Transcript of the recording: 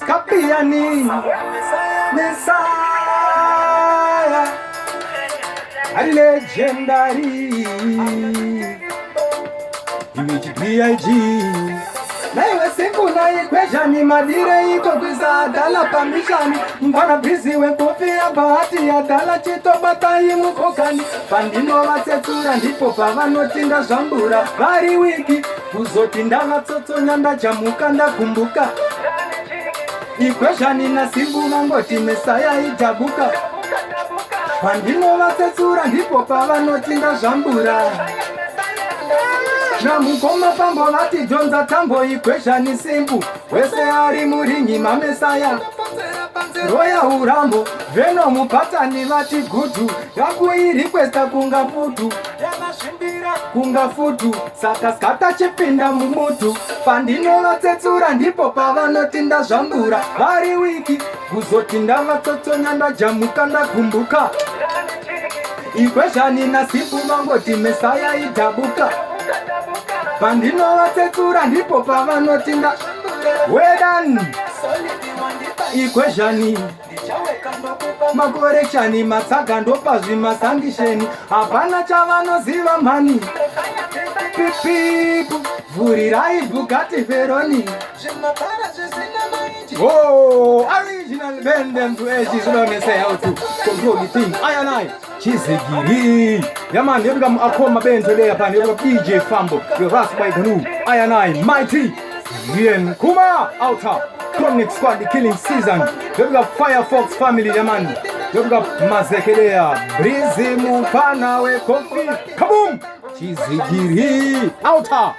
Kapiani Messiah, a legendary image B.I.G. Naiwe siku na ikwejani madire iko kwiza dala pamishani Mbana bizi wenkofi ya bahati ya dala chito batayi mukokani Pandino wasetura ndipo pavanotinda zvambura Vari wiki kuzotinda vatsoto nyanda jamuka ndakumbuka Ikwejani na simbu mangoti Mesaya ijabuka Pandino vasetura ndipo pavanotinda zvambura Namukoma pambo vati jonza tambo ikwejani simbu Wese ari muringi mamesaya Roya urambo Veno mupatani vati gudu Yaku irikwesta kunga futu Kunga futu Saka skata chipinda mumutu Pandino vatsetsura ndipo pavanotinda zvambura Vari wiki kuzotinda vatsoto nyanda jamuka ndakumbuka Ikwejani na simbu mangoti Mesaya idabuka Pandino vatsetsura ndipo pavanotinda Wedan Ikwejani Makorekshani matsaga ndopazvi masangisheni Hapana chavanoziva mani Pipipu Vurirai Bugatti Veroni Oh, original band them to edge is long as say how to control the thing. I and I, Chizigiri. Yeah man, you got a coma band today upon your DJ Fambo, your Ras by Canoe. I and I, Mighty, Vien Kuma, out top. Chronic Squad, the killing season. You got Firefox family, yeah man. You got Mazekedea, Breezy Mupana, we coffee. Kaboom! Chizigiri, out top.